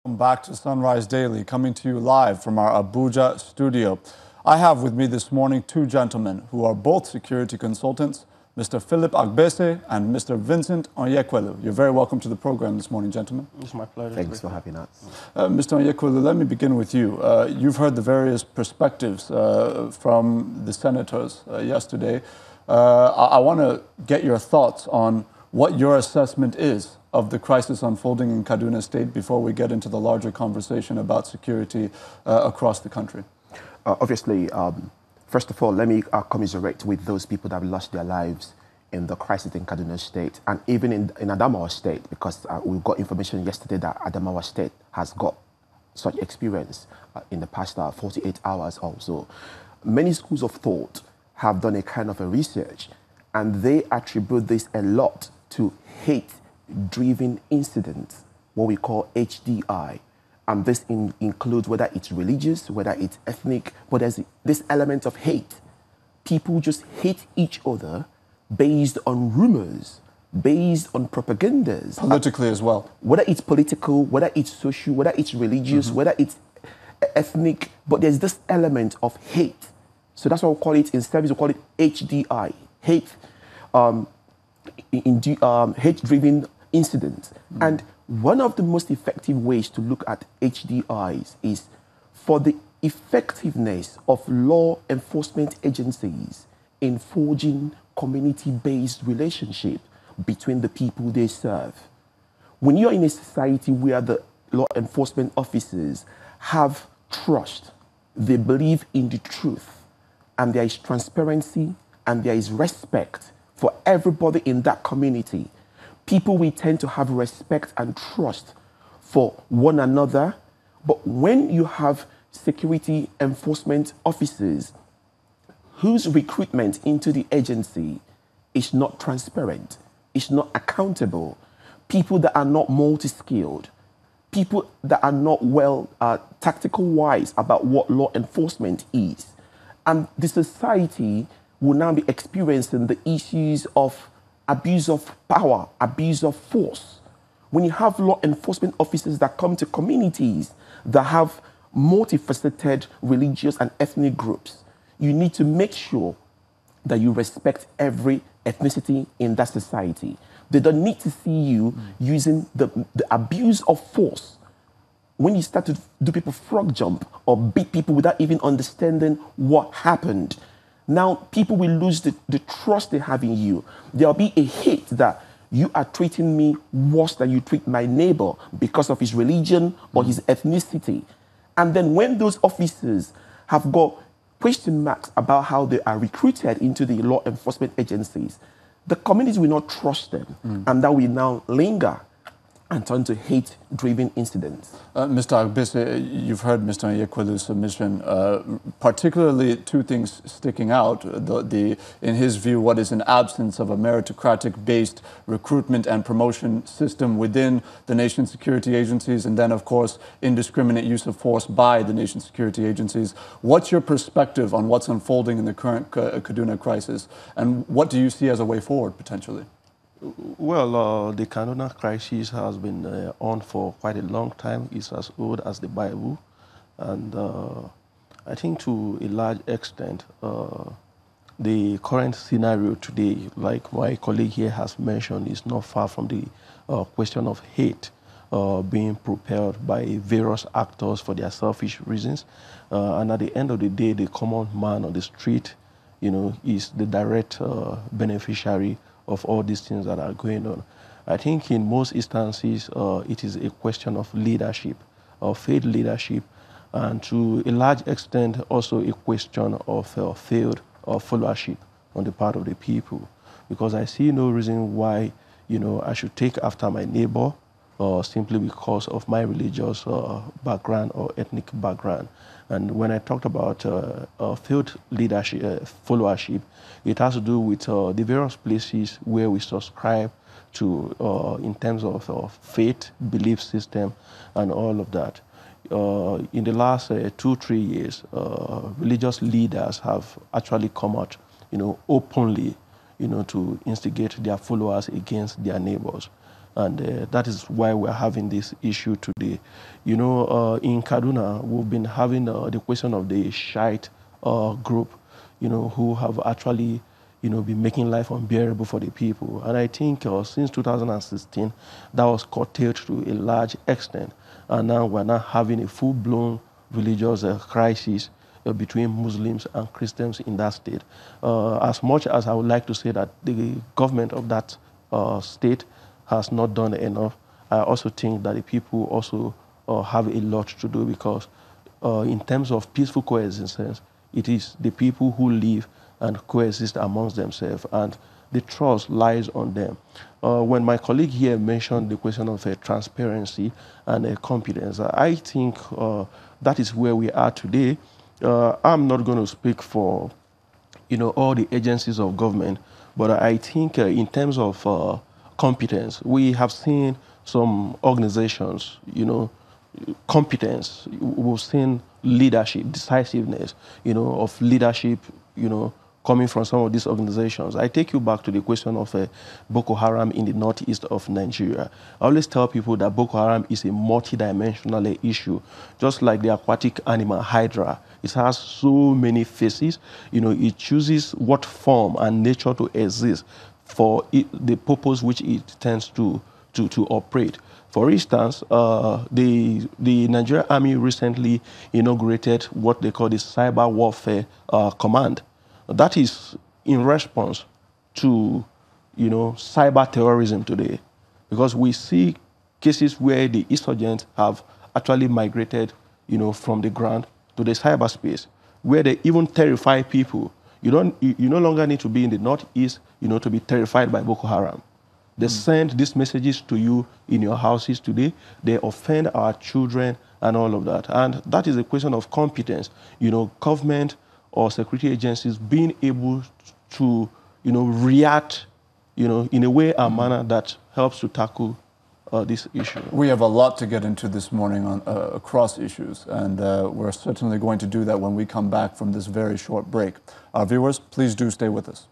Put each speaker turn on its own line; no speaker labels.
Welcome back to Sunrise Daily, coming to you live from our Abuja studio. I have with me this morning two gentlemen who are both security consultants, Mr. Philip Agbese and Mr. Vincent Onyekwelu. You're very welcome to the program this morning, gentlemen.
It's my pleasure.
Thanks for having us.
Mr. Onyekwelu, let me begin with you. You've heard the various perspectives from the senators yesterday. I want to get your thoughts on what your assessment is of the crisis unfolding in Kaduna State before we get into the larger conversation about security across the country.
Obviously, first of all, let me commiserate with those people that have lost their lives in the crisis in Kaduna State and even in Adamawa State, because we got information yesterday that Adamawa State has got such experience in the past 48 hours or so. Many schools of thought have done a kind of a research, and they attribute this a lot to hate-driven incidents, what we call HDI. And this includes whether it's religious, whether it's ethnic, but there's this element of hate. People just hate each other based on rumors, based on propagandas.
Politically as well.
Whether it's political, whether it's social, whether it's religious, whether it's ethnic, but there's this element of hate. So that's what we call it, in service we call it HDI, hate-driven incidents. And one of the most effective ways to look at HDIs is for the effectiveness of law enforcement agencies in forging community-based relationship between the people they serve. When you're in a society where the law enforcement officers have trust, they believe in the truth, and there is transparency and there is respect for everybody in that community, people will tend to have respect and trust for one another. But when you have security enforcement officers whose recruitment into the agency is not transparent, is not accountable, people that are not multi-skilled, people that are not well tactical-wise about what law enforcement is, and the society will now be experiencing the issues of abuse of power, abuse of force. When you have law enforcement officers that come to communities that have multifaceted religious and ethnic groups, you need to make sure that you respect every ethnicity in that society. They don't need to see you using the abuse of force. When you start to do people frog jump or beat people without even understanding what happened, now people will lose the trust they have in you. There'll be a hate that you are treating me worse than you treat my neighbor because of his religion or his ethnicity. And then when those officers have got question marks about how they are recruited into the law enforcement agencies, the communities will not trust them. And that will now linger and turn to hate-driven incidents.
Mr. Agbese, you've heard Mr. Onyekwelu's submission. Particularly two things sticking out. In his view, what is an absence of a meritocratic-based recruitment and promotion system within the nation's security agencies, and then, of course, indiscriminate use of force by the nation's security agencies. What's your perspective on what's unfolding in the current Kaduna crisis, and what do you see as a way forward, potentially?
Well, the Kaduna crisis has been on for quite a long time. It's as old as the Bible. And I think to a large extent, the current scenario today, like my colleague here has mentioned, is not far from the question of hate being propelled by various actors for their selfish reasons. And at the end of the day, the common man on the street, is the direct beneficiary of all these things that are going on. I think in most instances, it is a question of leadership, of failed leadership, and to a large extent, also a question of failed followership on the part of the people. Because I see no reason why, I should take after my neighbor simply because of my religious background or ethnic background. And when I talked about failed leadership, followership, it has to do with the various places where we subscribe to in terms of faith, belief system, and all of that. In the last 2-3 years, religious leaders have actually come out, openly, to instigate their followers against their neighbors. And that is why we're having this issue today. You know, in Kaduna, we've been having the question of the Shiite group, you know, who have actually, you know, been making life unbearable for the people. And I think since 2016, that was curtailed to a large extent. And now we're now having a full-blown religious crisis between Muslims and Christians in that state. As much as I would like to say that the government of that state has not done enough, I also think that the people also have a lot to do, because in terms of peaceful coexistence, it is the people who live and coexist amongst themselves, and the trust lies on them. When my colleague here mentioned the question of transparency and competence, I think that is where we are today. I'm not going to speak for, you know, all the agencies of government, but I think in terms of competence, we have seen some organizations, you know, competence. We've seen leadership, decisiveness, you know, of leadership, you know, coming from some of these organizations. I take you back to the question of Boko Haram in the northeast of Nigeria. I always tell people that Boko Haram is a multidimensional issue, just like the aquatic animal Hydra. It has so many faces. You know, it chooses what form and nature to exist for the purpose which it tends to operate. For instance, the Nigerian Army recently inaugurated what they call the Cyber Warfare Command. That is in response to, you know, cyber terrorism today, because we see cases where the insurgents have actually migrated, you know, from the ground to the cyberspace, where they even terrify people. You no longer need to be in the northeast, you know, to be terrified by Boko Haram. They send these messages to you in your houses today. They offend our children and all of that. And that is a question of competence. You know, government or security agencies being able to, you know, react, you know, in a way and manner that helps to tackle this issue.
We have a lot to get into this morning on across issues, and we're certainly going to do that when we come back from this very short break. Our viewers, please do stay with us.